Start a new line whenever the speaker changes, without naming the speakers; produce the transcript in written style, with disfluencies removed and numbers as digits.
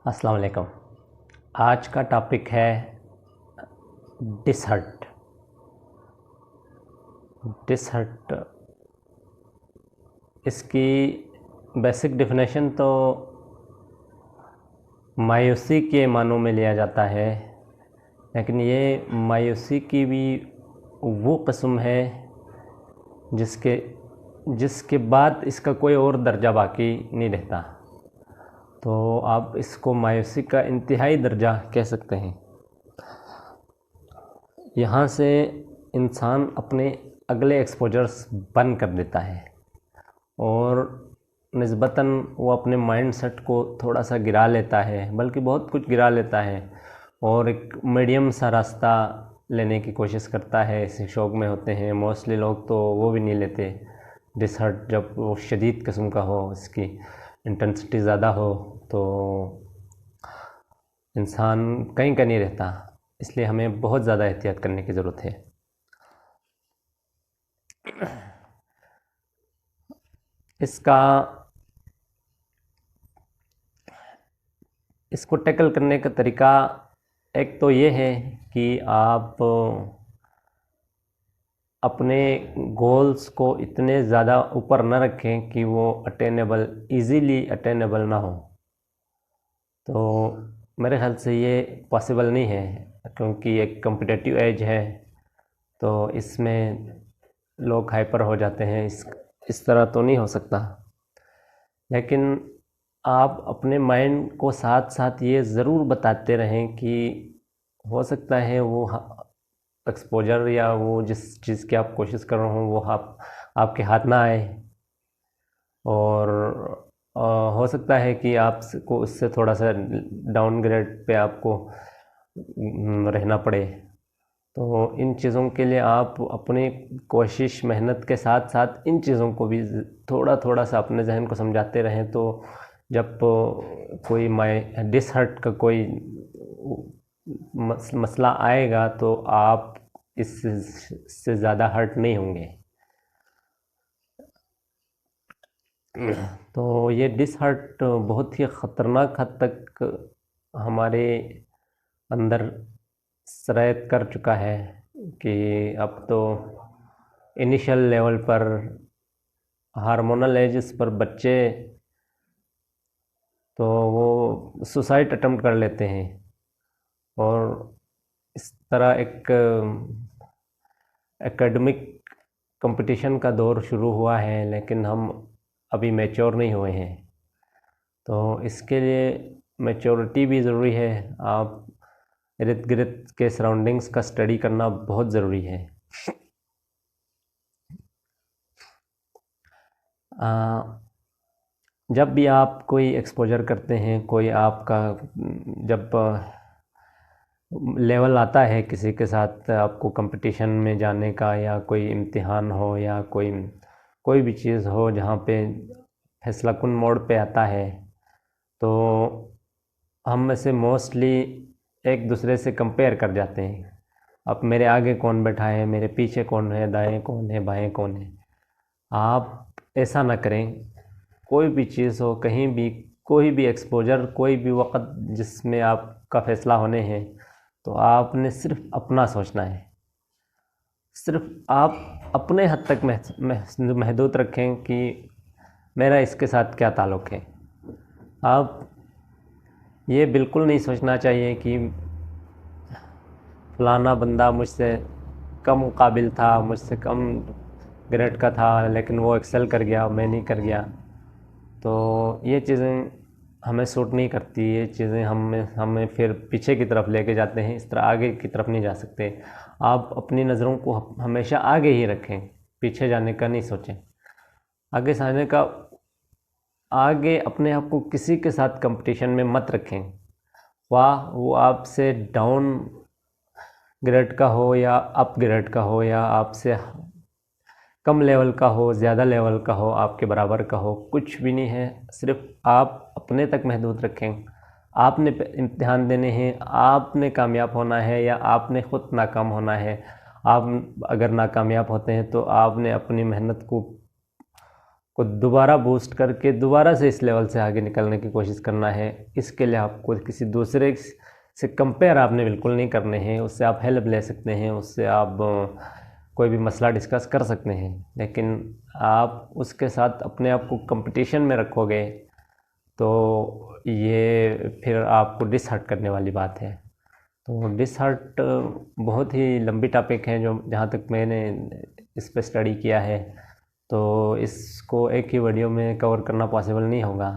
अस्सलाम वालेकुम। आज का टॉपिक है डिसहर्ट। डिसहर्ट इसकी बेसिक डेफिनेशन तो मायूसी के मानों में लिया जाता है, लेकिन ये मायूसी की भी वो किस्म है जिसके जिसके बाद इसका कोई और दर्जा बाकी नहीं रहता। तो आप इसको मायूसी का इंतहाई दर्जा कह सकते हैं। यहाँ से इंसान अपने अगले एक्सपोजर्स बंद कर देता है और निस्बतन वो अपने माइंड सेट को थोड़ा सा गिरा लेता है, बल्कि बहुत कुछ गिरा लेता है और एक मीडियम सा रास्ता लेने की कोशिश करता है। इसी शौक़ में होते हैं मोस्टली लोग, तो वो भी नहीं लेते डिसहर्ट। जब वो शदीद किस्म का हो, इसकी इंटेंसिटी ज़्यादा हो, तो इंसान कहीं का नहीं रहता। इसलिए हमें बहुत ज़्यादा एहतियात करने की ज़रूरत है। इसको टैकल करने का तरीका एक तो ये है कि आप अपने गोल्स को इतने ज़्यादा ऊपर न रखें कि वो ईज़िली अटेनेबल ना हो। तो मेरे ख्याल से ये पॉसिबल नहीं है, क्योंकि एक कम्पिटिटिव एज है, तो इसमें लोग हाइपर हो जाते हैं। इस तरह तो नहीं हो सकता। लेकिन आप अपने माइंड को साथ साथ ये ज़रूर बताते रहें कि हो सकता है वो एक्सपोजर या वो जिस चीज़ की आप कोशिश कर रहे हो वो आपके हाथ ना आए, और हो सकता है कि आपको उससे थोड़ा सा डाउनग्रेड पे आपको रहना पड़े। तो इन चीज़ों के लिए आप अपनी कोशिश मेहनत के साथ साथ इन चीज़ों को भी थोड़ा थोड़ा सा अपने जहन को समझाते रहें। तो जब कोई डिसहर्ट का कोई मसला आएगा तो आप इससे ज़्यादा हर्ट नहीं होंगे। तो ये डिसहर्ट बहुत ही ख़तरनाक हद तक हमारे अंदर सरायत कर चुका है कि अब तो इनिशियल लेवल पर हार्मोनल एजेस पर बच्चे तो वो सुसाइड अटेम्प्ट कर लेते हैं, और इस तरह एक एकेडमिक कंपटीशन का दौर शुरू हुआ है, लेकिन हम अभी मैच्योर नहीं हुए हैं। तो इसके लिए मैच्योरिटी भी ज़रूरी है। आप इर्द गिर्द के सराउंडिंग्स का स्टडी करना बहुत ज़रूरी है। जब भी आप कोई एक्सपोजर करते हैं, कोई आपका जब लेवल आता है किसी के साथ आपको कंपटीशन में जाने का, या कोई इम्तिहान हो या कोई भी चीज़ हो जहाँ पे फैसला कुन मोड़ पे आता है, तो हम में से मोस्टली एक दूसरे से कंपेयर कर जाते हैं। अब मेरे आगे कौन बैठा है, मेरे पीछे कौन है, दाएं कौन है, बाएं कौन है। आप ऐसा ना करें। कोई भी चीज़ हो, कहीं भी कोई भी एक्सपोजर, कोई भी वक्त जिसमें आपका फ़ैसला होने हैं, तो आपने सिर्फ अपना सोचना है। सिर्फ आप अपने हद तक महदूद रखें कि मेरा इसके साथ क्या ताल्लुक़ है। आप ये बिल्कुल नहीं सोचना चाहिए कि फलाना बंदा मुझसे कम काबिल था, मुझसे कम ग्रेड का था, लेकिन वो एक्सेल कर गया, मैं नहीं कर गया। तो ये चीज़ें हमें सूट नहीं करती। ये चीज़ें हमें फिर पीछे की तरफ लेके जाते हैं। इस तरह आगे की तरफ नहीं जा सकते। आप अपनी नज़रों को हमेशा आगे ही रखें, पीछे जाने का नहीं सोचें। आगे जाने का आगे अपने आप को किसी के साथ कंपटीशन में मत रखें, वाह वो आपसे डाउन ग्रेड का हो या अप ग्रेड का हो, या आपसे कम लेवल का हो, ज़्यादा लेवल का हो, आपके बराबर का हो, कुछ भी नहीं है। सिर्फ आप अपने तक महदूद रखें। आपने इम्तिहान देने हैं, आपने कामयाब होना है या आपने ख़ुद नाकाम होना है। आप अगर नाकामयाब होते हैं तो आपने अपनी मेहनत को को दोबारा बूस्ट करके दोबारा से इस लेवल से आगे निकलने की कोशिश करना है। इसके लिए आपको किसी दूसरे से कंपेयर आपने बिल्कुल नहीं करने हैं। उससे आप हेल्प ले सकते हैं, उससे आप कोई भी मसला डिस्कस कर सकते हैं, लेकिन आप उसके साथ अपने आप को कंपटीशन में रखोगे तो ये फिर आपको डिसहर्ट करने वाली बात है। तो डिसहर्ट बहुत ही लंबी टॉपिक है, जो जहाँ तक मैंने इस पर स्टडी किया है, तो इसको एक ही वीडियो में कवर करना पॉसिबल नहीं होगा।